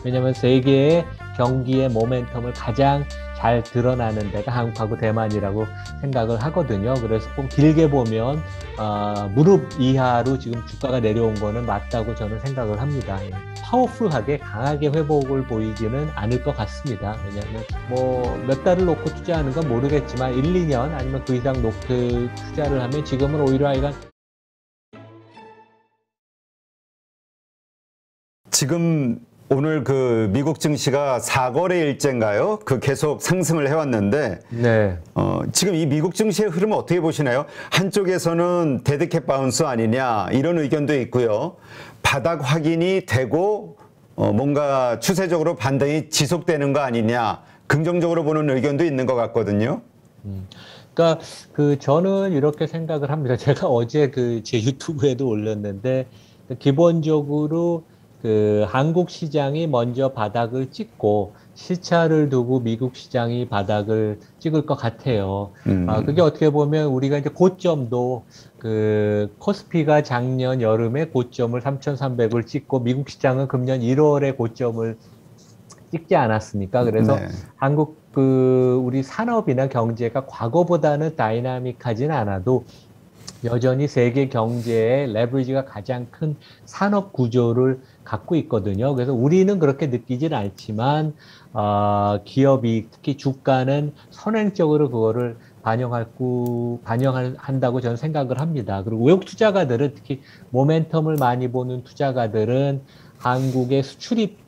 왜냐하면 세계의 경기의 모멘텀을 가장 잘 드러나는 데가 한국하고 대만이라고 생각을 하거든요. 그래서 꼭 길게 보면 무릎 이하로 지금 주가가 내려온 거는 맞다고 저는 생각을 합니다. 예. 파워풀하게 강하게 회복을 보이지는 않을 것 같습니다. 왜냐하면 뭐 몇 달을 놓고 투자하는 건 모르겠지만 1, 2년 아니면 그 이상 놓고 투자를 하면 지금은 오히려 하여간 지금 오늘 그 미국 증시가 4거래일째인가요? 그 계속 상승을 해왔는데, 네. 지금 이 미국 증시의 흐름을 어떻게 보시나요? 한쪽에서는 데드캣 바운스 아니냐 이런 의견도 있고요. 바닥 확인이 되고 뭔가 추세적으로 반등이 지속되는 거 아니냐 긍정적으로 보는 의견도 있는 것 같거든요. 그러니까 저는 이렇게 생각을 합니다. 제가 어제 제 유튜브에도 올렸는데 기본적으로 한국 시장이 먼저 바닥을 찍고 시차를 두고 미국 시장이 바닥을 찍을 것 같아요. 그게 어떻게 보면 우리가 이제 고점도 코스피가 작년 여름에 고점을 3,300을 찍고 미국 시장은 금년 1월에 고점을 찍지 않았습니까? 그래서 네. 한국 우리 산업이나 경제가 과거보다는 다이나믹하진 않아도 여전히 세계 경제의 레버리지가 가장 큰 산업 구조를 갖고 있거든요. 그래서 우리는 그렇게 느끼진 않지만 기업이 특히 주가는 선행적으로 그거를 반영한다고 저는 생각을 합니다. 그리고 외국 투자가들은 특히 모멘텀을 많이 보는 투자가들은 한국의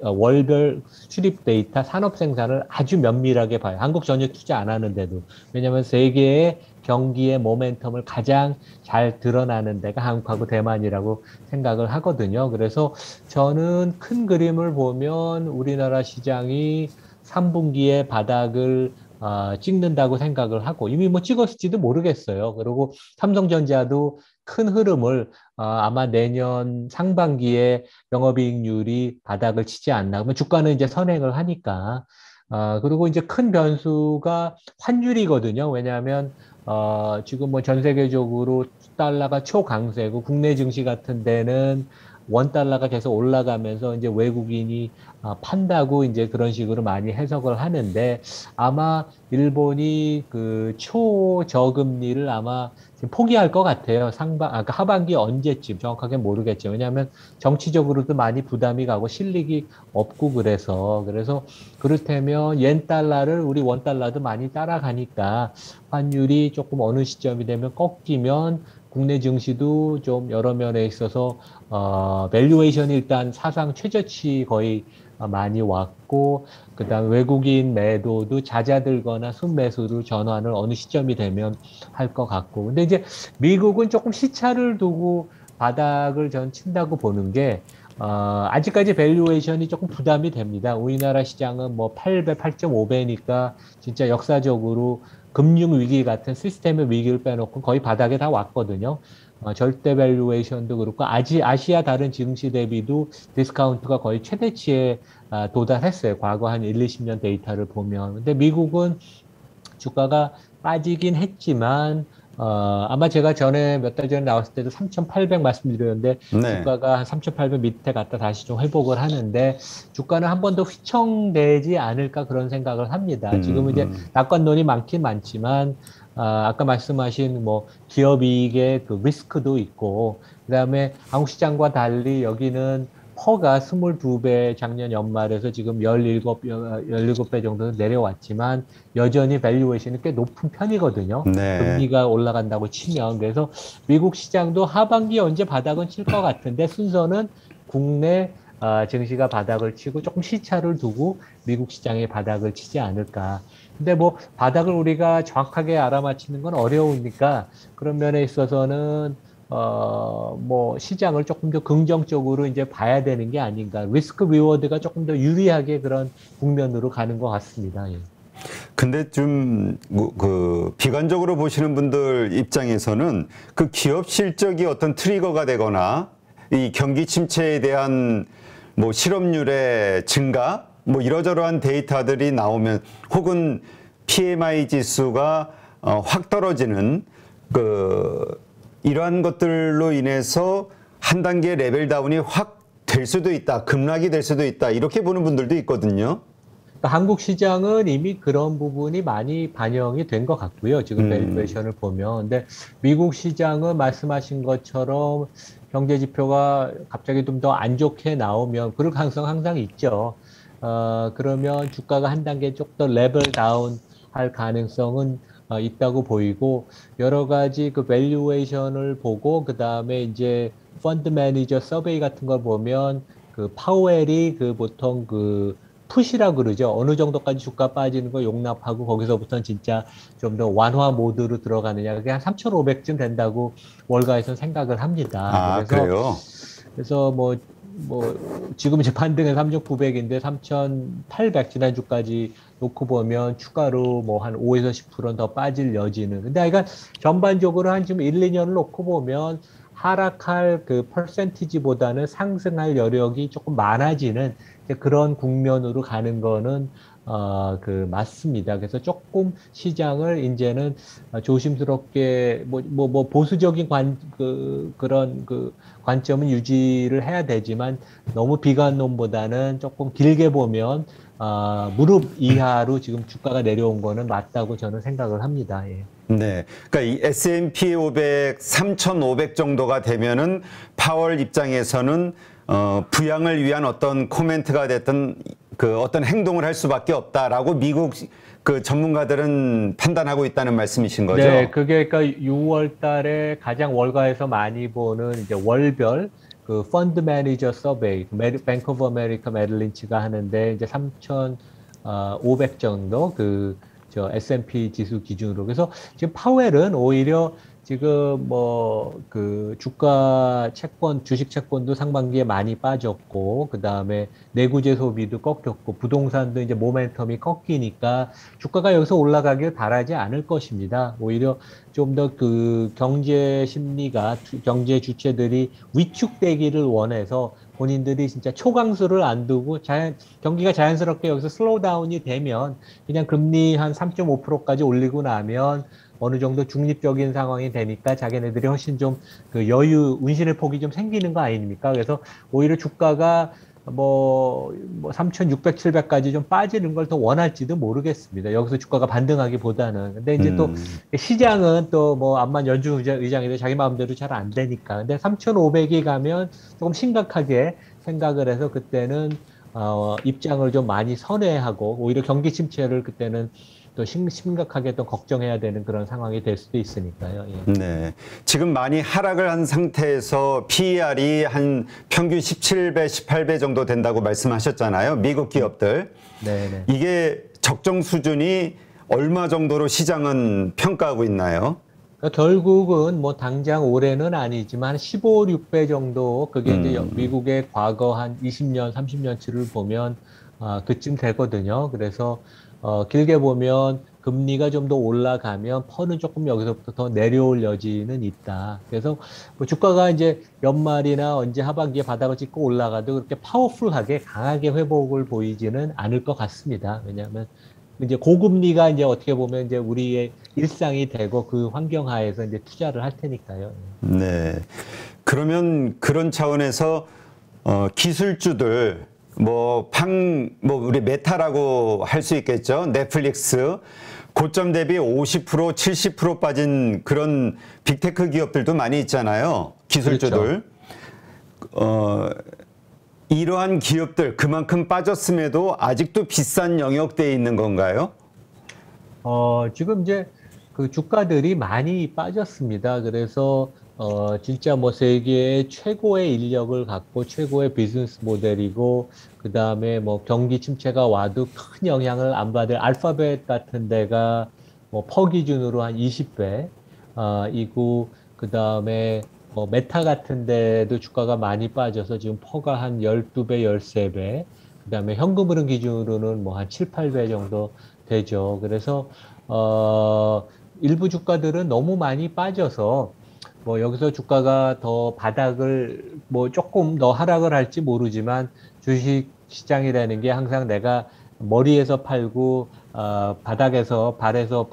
월별 수출입 데이터, 산업 생산을 아주 면밀하게 봐요. 한국 전혀 투자 안 하는데도. 왜냐하면 세계의 경기의 모멘텀을 가장 잘 드러나는 데가 한국하고 대만이라고 생각을 하거든요. 그래서 저는 큰 그림을 보면 우리나라 시장이 3분기에 바닥을 찍는다고 생각을 하고 이미 뭐 찍었을지도 모르겠어요. 그리고 삼성전자도 큰 흐름을 아마 내년 상반기에 영업이익률이 바닥을 치지 않나. 그러면 주가는 이제 선행을 하니까. 그리고 이제 큰 변수가 환율이거든요. 왜냐하면 지금 뭐 전 세계적으로 달러가 초강세고 국내 증시 같은 데는 원 달러가 계속 올라가면서 이제 외국인이 판다고 이제 그런 식으로 많이 해석을 하는데 아마 일본이 초저금리를 아마 지금 포기할 것 같아요. 하반기 언제쯤 정확하게 모르겠죠. 왜냐하면 정치적으로도 많이 부담이 가고 실익이 없고 그래서 그렇다면 옌 달러를 우리 원 달러도 많이 따라가니까 환율이 조금 어느 시점이 되면 꺾이면 국내 증시도 좀 여러 면에 있어서 밸류에이션이 일단 사상 최저치 거의 많이 왔고 그다음 외국인 매도도 잦아들거나 순매수로 전환을 어느 시점이 되면 할 것 같고 근데 이제 미국은 조금 시차를 두고 바닥을 전 친다고 보는 게 아직까지 밸류에이션이 조금 부담이 됩니다. 우리나라 시장은 뭐 8배, 8.5배니까 진짜 역사적으로 금융위기 같은 시스템의 위기를 빼놓고 거의 바닥에 다 왔거든요. 절대 밸류에이션도 그렇고 아시아 다른 증시 대비도 디스카운트가 거의 최대치에 도달했어요. 과거 한 1, 20년 데이터를 보면. 근데 미국은 주가가 빠지긴 했지만 아마 제가 전에 몇 달 전에 나왔을 때도 3,800 말씀드렸는데 네. 주가가 한 3,800 밑에 갔다 다시 좀 회복을 하는데 주가는 한 번 더 휘청되지 않을까 그런 생각을 합니다. 지금은 이제 낙관론이 많긴 많지만 아까 말씀하신 뭐 기업이익의 리스크도 있고 그다음에 한국 시장과 달리 여기는 퍼가 22배 작년 연말에서 지금 17배 정도 내려왔지만 여전히 밸류에이션이 꽤 높은 편이거든요. 네. 금리가 올라간다고 치면. 그래서 미국 시장도 하반기에 언제 바닥은 칠 것 같은데 순서는 국내 증시가 바닥을 치고 조금 시차를 두고 미국 시장의 바닥을 치지 않을까. 근데 뭐 바닥을 우리가 정확하게 알아맞히는 건 어려우니까 그런 면에 있어서는 뭐 시장을 조금 더 긍정적으로 이제 봐야 되는 게 아닌가. 리스크 리워드가 조금 더 유리하게 그런 국면으로 가는 것 같습니다. 예. 근데 좀 비관적으로 보시는 분들 입장에서는 그 기업 실적이 어떤 트리거가 되거나 이 경기 침체에 대한 뭐 실업률의 증가 뭐 이러저러한 데이터들이 나오면 혹은 PMI 지수가 확 떨어지는 이러한 것들로 인해서 한 단계 레벨 다운이 확 될 수도 있다, 급락이 될 수도 있다 이렇게 보는 분들도 있거든요. 그러니까 한국 시장은 이미 그런 부분이 많이 반영이 된 것 같고요. 지금 밸류에이션을 보면. 근데 미국 시장은 말씀하신 것처럼 경제 지표가 갑자기 좀 더 안 좋게 나오면 그럴 가능성 항상 있죠. 그러면 주가가 한 단계 좀 더 레벨 다운 할 가능성은 있다고 보이고, 여러 가지 그 밸류에이션을 보고 그다음에 이제 펀드 매니저 서베이 같은 걸 보면 그 파웰이 그 보통 그 푸시라 그러죠. 어느 정도까지 주가 빠지는 거 용납하고 거기서부터는 진짜 좀 더 완화 모드로 들어가느냐. 그게 한 3,500쯤 된다고 월가에서는 생각을 합니다. 아, 그래요? 그래서 지금 이제 반등은 3,900인데 3,800 지난주까지 놓고 보면 추가로 뭐 한 5에서 10%는 더 빠질 여지는. 근데 그러니까 전반적으로 한 지금 1, 2년을 놓고 보면 하락할 그 퍼센티지보다는 상승할 여력이 조금 많아지는 그런 국면으로 가는 거는 그 맞습니다. 그래서 조금 시장을 이제는 조심스럽게 보수적인 그런 그 관점은 유지를 해야 되지만 너무 비관론보다는 조금 길게 보면 무릎 이하로 지금 주가가 내려온 거는 맞다고 저는 생각을 합니다. 예. 네. 그러니까 이 S&P 500 3,500 정도가 되면은 파월 입장에서는 부양을 위한 어떤 코멘트가 됐든 그 어떤 행동을 할 수밖에 없다라고 미국 그 전문가들은 판단하고 있다는 말씀이신 거죠? 네, 그게 그러니까 6월 달에 가장 월가에서 많이 보는 이제 월별 그 펀드 매니저 서베이, 뱅크 오브 아메리카 메릴린치가 하는데 이제 3,500 정도 저 S&P 지수 기준으로. 그래서 지금 파웰은 오히려 지금 그 주가 채권, 주식 채권도 상반기에 많이 빠졌고, 그 다음에 내구재 소비도 꺾였고, 부동산도 이제 모멘텀이 꺾이니까 주가가 여기서 올라가길 바라지 않을 것입니다. 오히려 좀 더 그 경제 심리가, 경제 주체들이 위축되기를 원해서 본인들이 진짜 초강수를 안 두고 경기가 자연스럽게 여기서 슬로우 다운이 되면 그냥 금리 한 3.5%까지 올리고 나면 어느 정도 중립적인 상황이 되니까 자기네들이 훨씬 좀 그 여유, 운신의 폭이 좀 생기는 거 아닙니까? 그래서 오히려 주가가 3,600, 700까지 좀 빠지는 걸 더 원할지도 모르겠습니다. 여기서 주가가 반등하기보다는. 근데 이제 또 시장은 또 암만 연준 의장이도 자기 마음대로 잘 안 되니까. 근데 3,500이 가면 조금 심각하게 생각을 해서 그때는 입장을 좀 많이 선회하고 오히려 경기 침체를 그때는 또 심각하게 또 걱정해야 되는 그런 상황이 될 수도 있으니까요. 예. 네. 지금 많이 하락을 한 상태에서 PER이 한 평균 17배, 18배 정도 된다고 말씀하셨잖아요. 미국 기업들. 네네. 이게 적정 수준이 얼마 정도로 시장은 평가하고 있나요? 그러니까 결국은 당장 올해는 아니지만 15, 6배 정도 그게 이제 미국의 과거 한 20년, 30년치를 보면 그쯤 되거든요. 그래서 길게 보면 금리가 좀 더 올라가면 펀은 조금 여기서부터 더 내려올 여지는 있다. 그래서 주가가 이제 연말이나 언제 하반기에 바닥을 찍고 올라가도 그렇게 파워풀하게 강하게 회복을 보이지는 않을 것 같습니다. 왜냐하면 이제 고금리가 이제 어떻게 보면 이제 우리의 일상이 되고 그 환경 하에서 이제 투자를 할 테니까요. 네. 그러면 그런 차원에서 기술주들 우리 메타라고 할 수 있겠죠. 넷플릭스 고점 대비 50%, 70% 빠진 그런 빅테크 기업들도 많이 있잖아요. 기술주들. 그렇죠. 이러한 기업들 그만큼 빠졌음에도 아직도 비싼 영역대에 있는 건가요? 지금 이제 그 주가들이 많이 빠졌습니다. 그래서 진짜 세계의 최고의 인력을 갖고 최고의 비즈니스 모델이고, 그 다음에 경기 침체가 와도 큰 영향을 안 받을 알파벳 같은 데가 퍼 기준으로 한 20배, 이고, 그 다음에 메타 같은 데도 주가가 많이 빠져서 지금 퍼가 한 12배, 13배, 그 다음에 현금 흐름 기준으로는 한 7, 8배 정도 되죠. 그래서, 일부 주가들은 너무 많이 빠져서 여기서 주가가 더 바닥을 조금 더 하락을 할지 모르지만 주식 시장이라는 게 항상 내가 머리에서 팔고 바닥에서 발에서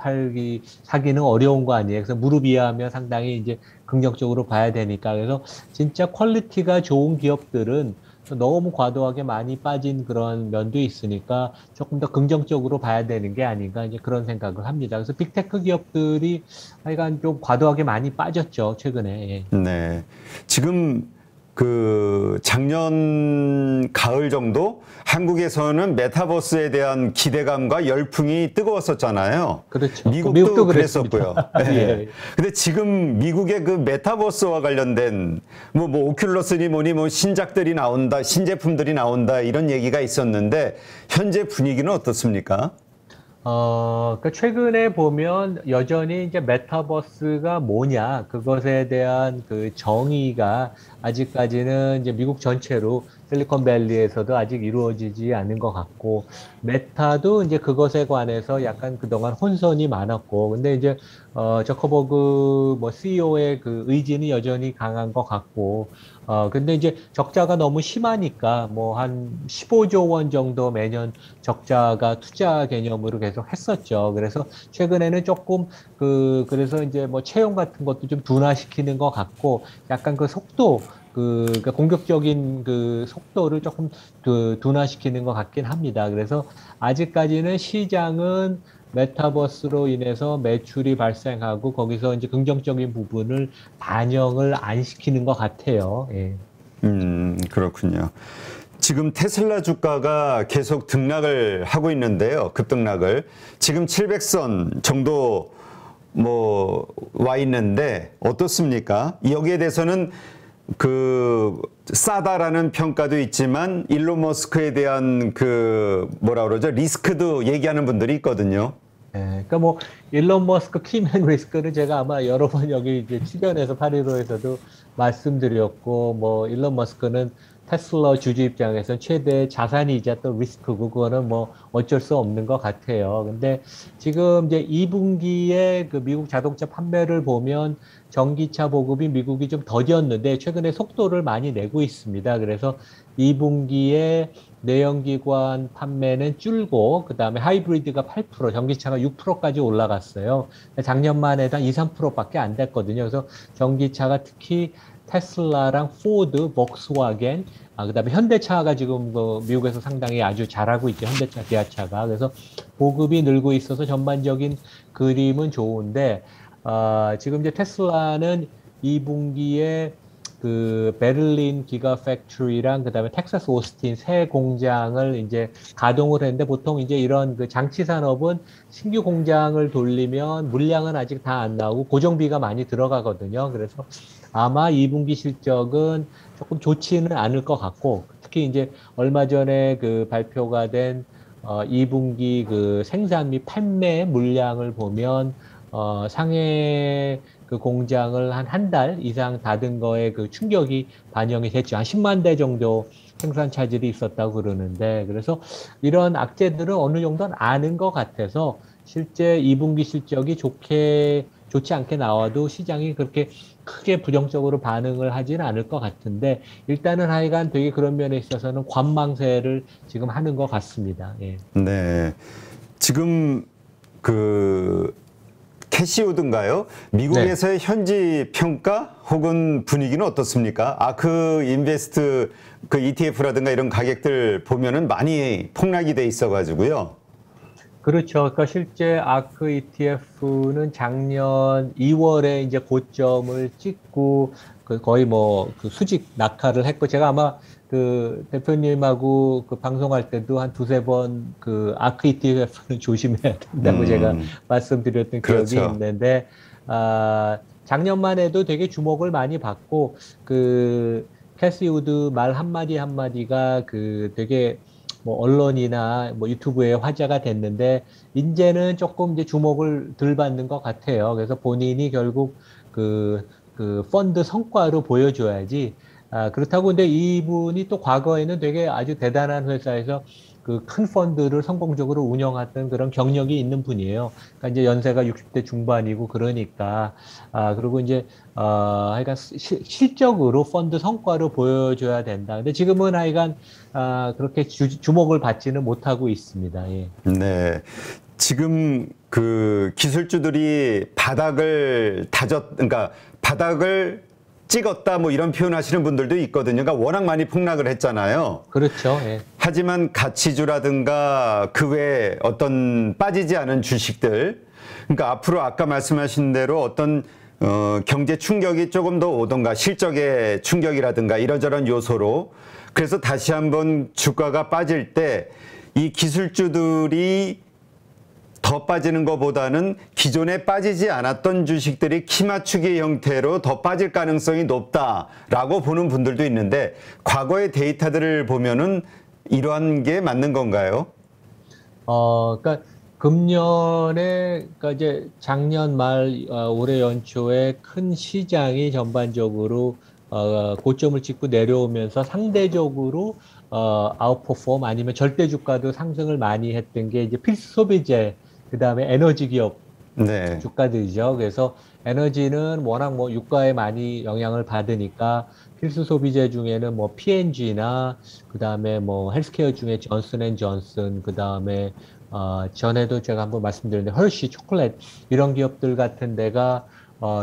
사기는 어려운 거 아니에요. 그래서 무릎 이하면 상당히 이제 긍정적으로 봐야 되니까. 그래서 진짜 퀄리티가 좋은 기업들은 너무 과도하게 많이 빠진 그런 면도 있으니까 조금 더 긍정적으로 봐야 되는 게 아닌가 이제 그런 생각을 합니다. 그래서 빅테크 기업들이 하여간 좀 과도하게 많이 빠졌죠, 최근에. 예. 네. 지금 그 작년 가을 정도 한국에서는 메타버스에 대한 기대감과 열풍이 뜨거웠었잖아요. 그렇죠. 미국도 그랬습니다. 그랬었고요. 네. 예. 근데 지금 미국의 그 메타버스와 관련된 뭐 오큘러스니 뭐니 뭐 신작들이 나온다, 신제품들이 나온다 이런 얘기가 있었는데 현재 분위기는 어떻습니까? 그러니까 최근에 보면 여전히 이제 메타버스가 뭐냐, 그것에 대한 그 정의가 아직까지는 이제 미국 전체로 실리콘밸리에서도 아직 이루어지지 않은 것 같고, 메타도 이제 그것에 관해서 약간 그동안 혼선이 많았고, 근데 이제, 저커버그 뭐 CEO의 그 의지는 여전히 강한 것 같고, 근데 이제 적자가 너무 심하니까 뭐 한 15조 원 정도 매년 적자가 투자 개념으로 계속 했었죠. 그래서 최근에는 조금 그래서 이제 뭐 채용 같은 것도 좀 둔화시키는 것 같고 약간 그 속도 그러니까 공격적인 그 속도를 조금 둔화시키는 것 같긴 합니다. 그래서 아직까지는 시장은 메타버스로 인해서 매출이 발생하고 거기서 이제 긍정적인 부분을 반영을 안 시키는 것 같아요. 예. 그렇군요. 지금 테슬라 주가가 계속 등락을 하고 있는데요. 급등락을. 지금 700선 정도 뭐 와 있는데 어떻습니까? 여기에 대해서는 그 싸다라는 평가도 있지만 일론 머스크에 대한 그 뭐라 그러죠? 리스크도 얘기하는 분들이 있거든요. 예, 그러니까 뭐 일론 머스크 키맨 리스크는 제가 아마 여러 번 여기 이제 출연해서 815에서도 말씀드렸고 뭐 일론 머스크는 테슬라 주주 입장에서 최대 자산이자 또 리스크고 그거는 뭐 어쩔 수 없는 것 같아요. 근데 지금 이제 2분기에 그 미국 자동차 판매를 보면 전기차 보급이 미국이 좀 더뎠는데 최근에 속도를 많이 내고 있습니다. 그래서 2분기에 내연기관 판매는 줄고 그다음에 하이브리드가 8%, 전기차가 6%까지 올라갔어요. 작년만 해도 한 2, 3%밖에 안 됐거든요. 그래서 전기차가 특히 테슬라랑 포드, 복스와겐, 그다음에 현대차가 지금 그 미국에서 상당히 아주 잘하고 있죠. 현대차, 기아차가. 그래서 보급이 늘고 있어서 전반적인 그림은 좋은데 지금 이제 테슬라는 2분기에 그 베를린 기가 팩토리랑 그다음에 텍사스 오스틴 새 공장을 이제 가동을 했는데 보통 이제 이런 그 장치 산업은 신규 공장을 돌리면 물량은 아직 다 안 나오고 고정비가 많이 들어가거든요. 그래서 아마 2분기 실적은 조금 좋지는 않을 것 같고 특히 이제 얼마 전에 그 발표가 된 2분기 그 생산 및 판매 물량을 보면 상해 그 공장을 한 달 이상 닫은 거에 그 충격이 반영이 됐죠. 한 10만 대 정도 생산 차질이 있었다고 그러는데, 그래서 이런 악재들은 어느 정도는 아는 것 같아서 실제 2분기 실적이 좋지 않게 나와도 시장이 그렇게 크게 부정적으로 반응을 하지는 않을 것 같은데, 일단은 하여간 되게 그런 면에 있어서는 관망세를 지금 하는 것 같습니다. 예. 네. 지금 그 캐시우드인가요? 미국에서의 네. 현지 평가 혹은 분위기는 어떻습니까? 아크 인베스트 그 ETF라든가 이런 가격들 보면은 많이 폭락이 돼 있어가지고요. 그렇죠. 그러니까 실제 아크 ETF는 작년 2월에 이제 고점을 찍고 그 거의 뭐 그 수직 낙하를 했고 제가 아마 그 대표님하고 그 방송할 때도 한 두세 번 그 아크 ETF는 조심해야 된다고 제가 말씀드렸던 기억이 그렇죠. 있는데 작년만 해도 되게 주목을 많이 받고 그 캐시 우드 말 한마디 한마디가 그 되게 뭐 언론이나 뭐 유튜브에 화제가 됐는데 이제는 조금 이제 주목을 덜 받는 것 같아요. 그래서 본인이 결국 그 펀드 성과로 보여줘야지. 그렇다고 근데 이분이 또 과거에는 되게 아주 대단한 회사에서 그 큰 펀드를 성공적으로 운영했던 그런 경력이 있는 분이에요. 그러니까 이제 연세가 60대 중반이고 그러니까 그리고 이제 하여간 실적으로 펀드 성과로 보여줘야 된다. 근데 지금은 하여간 그렇게 주목을 받지는 못하고 있습니다. 예. 네. 지금 그 기술주들이 바닥을 그러니까 바닥을 찍었다 뭐 이런 표현하시는 분들도 있거든요. 그러니까 워낙 많이 폭락을 했잖아요. 그렇죠. 예. 하지만 가치주라든가 그 외에 어떤 빠지지 않은 주식들, 그러니까 앞으로 아까 말씀하신 대로 어떤 경제 충격이 조금 더 오던가 실적의 충격이라든가 이러저런 요소로 그래서 다시 한번 주가가 빠질 때 이 기술주들이 더 빠지는 것보다는 기존에 빠지지 않았던 주식들이 키 맞추기 형태로 더 빠질 가능성이 높다라고 보는 분들도 있는데 과거의 데이터들을 보면은 이러한 게 맞는 건가요? 그러니까 금년에, 그러니까 이제 작년 말, 올해 연초에 큰 시장이 전반적으로 고점을 찍고 내려오면서 상대적으로 아웃퍼폼 아니면 절대 주가도 상승을 많이 했던 게 이제 필수 소비재, 그다음에 에너지 기업 네. 주가들이죠. 그래서 에너지는 워낙 뭐 유가에 많이 영향을 받으니까 필수 소비재 중에는 뭐 P&G나 그다음에 뭐 헬스케어 중에 존슨앤존슨, 그다음에 전에도 제가 한번 말씀드렸는데 헐시 초콜릿 이런 기업들 같은 데가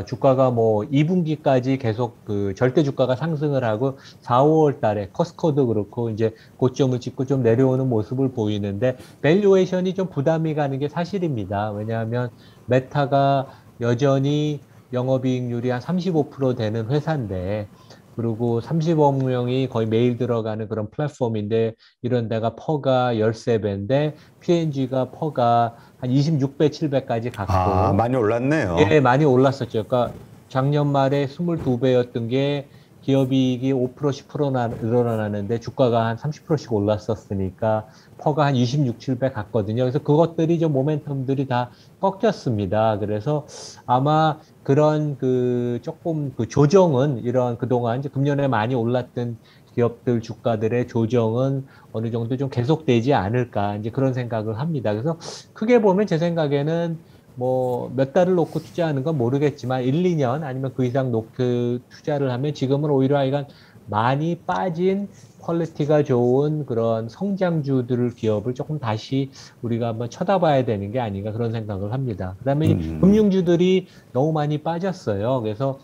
주가가 뭐 2분기까지 계속 그 절대 주가가 상승을 하고 4, 5월 달에 커스코도 그렇고 이제 고점을 찍고 좀 내려오는 모습을 보이는데 밸류에이션이 좀 부담이 가는 게 사실입니다. 왜냐하면 메타가 여전히 영업이익률이 한 35% 되는 회사인데 그리고 30억 명이 거의 매일 들어가는 그런 플랫폼인데 이런 데가 퍼가 13배인데 P&G가 퍼가 한 26배, 7배까지 갔고 많이 올랐네요. 예, 많이 올랐었죠. 그러니까 작년 말에 22배였던 게 기업이익이 5%, 10% 늘어나는데 주가가 한 30%씩 올랐었으니까 퍼가 한 26, 7배 갔거든요. 그래서 그것들이 좀 모멘텀들이 다 꺾였습니다. 그래서 아마 그런 그 조금 그 조정은 이런 그동안 이제 금년에 많이 올랐던 기업들 주가들의 조정은 어느 정도 좀 계속되지 않을까 이제 그런 생각을 합니다. 그래서 크게 보면 제 생각에는 뭐 몇 달을 놓고 투자하는 건 모르겠지만 1, 2년 아니면 그 이상 놓고 투자를 하면 지금은 오히려 약간 많이 빠진 퀄리티가 좋은 그런 성장주들 기업을 조금 다시 우리가 한번 쳐다봐야 되는 게 아닌가 그런 생각을 합니다. 그다음에 금융주들이 너무 많이 빠졌어요. 그래서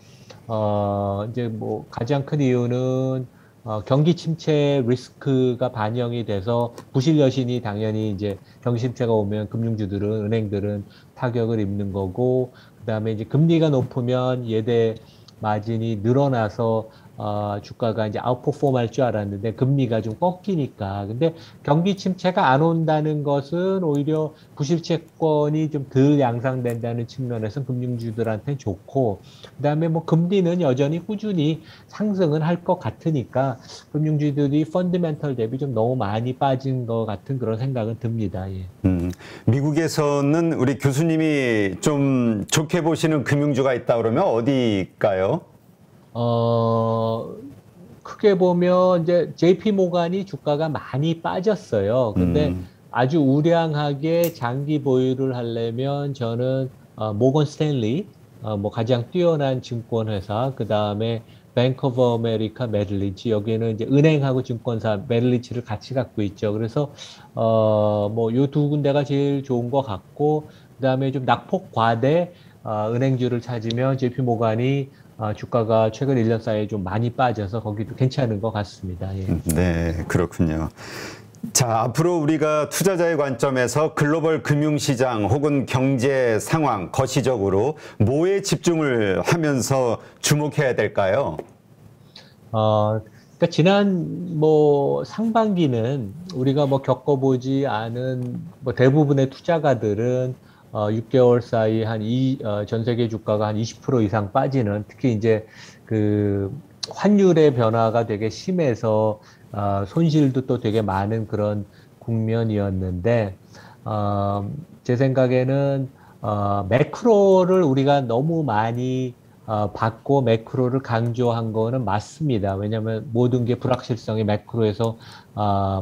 이제 뭐 가장 큰 이유는 경기 침체 리스크가 반영이 돼서 부실 여신이 당연히 이제 경기 침체가 오면 금융주들은 은행들은 타격을 입는 거고 그다음에 이제 금리가 높으면 예대 마진이 늘어나서 주가가 이제 아웃퍼폼 할 줄 알았는데 금리가 좀 꺾이니까. 근데 경기 침체가 안 온다는 것은 오히려 부실채권이 좀 덜 양상된다는 측면에서는 금융주들한테는 좋고, 그다음에 뭐 금리는 여전히 꾸준히 상승은 할 것 같으니까 금융주들이 펀더멘털 대비 좀 너무 많이 빠진 것 같은 그런 생각은 듭니다. 예. 미국에서는 우리 교수님이 좀 좋게 보시는 금융주가 있다 그러면 어디일까요? 크게 보면 이제 JP 모간이 주가가 많이 빠졌어요. 근데 아주 우량하게 장기 보유를 하려면 저는 모건 스탠리, 뭐 가장 뛰어난 증권회사, 그 다음에 뱅크 오브 아메리카 메릴린치, 여기는 이제 은행하고 증권사 메릴린치를 같이 갖고 있죠. 그래서 뭐 요 두 군데가 제일 좋은 것 같고, 그 다음에 좀 낙폭 과대 은행주를 찾으면 JP 모간이 주가가 최근 1년 사이에 좀 많이 빠져서 거기도 괜찮은 것 같습니다. 예. 네, 그렇군요. 자, 앞으로 우리가 투자자의 관점에서 글로벌 금융시장 혹은 경제 상황, 거시적으로 뭐에 집중을 하면서 주목해야 될까요? 그러니까 지난 뭐 상반기는 우리가 뭐 겪어보지 않은 뭐 대부분의 투자가들은 6개월 사이 전 세계 주가가 한 20% 이상 빠지는, 특히 이제 그 환율의 변화가 되게 심해서 손실도 또 되게 많은 그런 국면이었는데, 제 생각에는 매크로를 우리가 너무 많이 받고 매크로를 강조한 거는 맞습니다. 왜냐하면 모든 게 불확실성이 매크로에서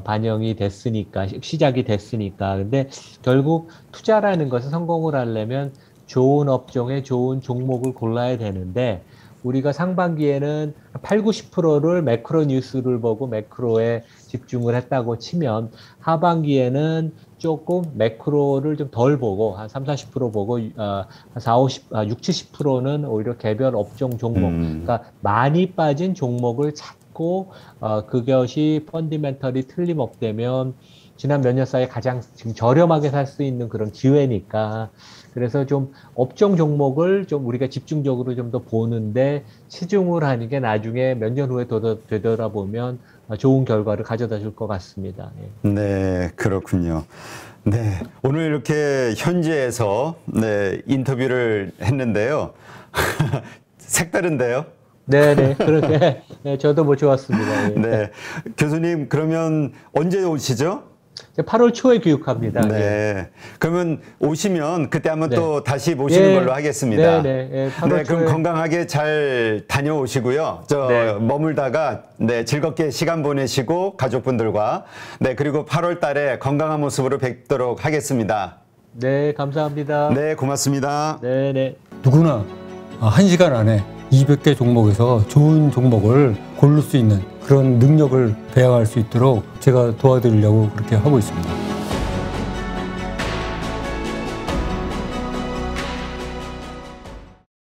반영이 됐으니까, 시작이 됐으니까. 근데 결국 투자라는 것은 성공을 하려면 좋은 업종에 좋은 종목을 골라야 되는데, 우리가 상반기에는 8, 90%를 매크로 뉴스를 보고 매크로에 집중을 했다고 치면 하반기에는 조금 매크로를 좀 덜 보고 한 30-40% 보고 한 60-70%는 오히려 개별 업종 종목, 그러니까 많이 빠진 종목을 찾고 그것이 펀디멘털이 틀림없다면 지난 몇 년 사이에 가장 지금 저렴하게 살 수 있는 그런 기회니까 그래서 좀 업종 종목을 좀 우리가 집중적으로 좀 더 보는데 치중을 하는 게 나중에 몇 년 후에 되돌아보면 좋은 결과를 가져다 줄 것 같습니다. 예. 네, 그렇군요. 네, 오늘 이렇게 현지에서 인터뷰를 했는데요. 색다른데요? 네네, 그렇게. 네, 저도 뭐 좋았습니다. 예. 네, 교수님, 그러면 언제 오시죠? 8월 초에 교육합니다. 네. 예. 그러면 오시면 그때 한번 네. 또 다시 모시는 예. 걸로 하겠습니다. 네네. 예, 8월 네, 그럼 초에. 건강하게 잘 다녀오시고요. 네. 머물다가 즐겁게 시간 보내시고 가족분들과 그리고 8월 달에 건강한 모습으로 뵙도록 하겠습니다. 네, 감사합니다. 네, 고맙습니다. 네네. 누구나 1시간 안에 200개 종목에서 좋은 종목을 고를 수 있는 그런 능력을 배양할 수 있도록 제가 도와드리려고 그렇게 하고 있습니다.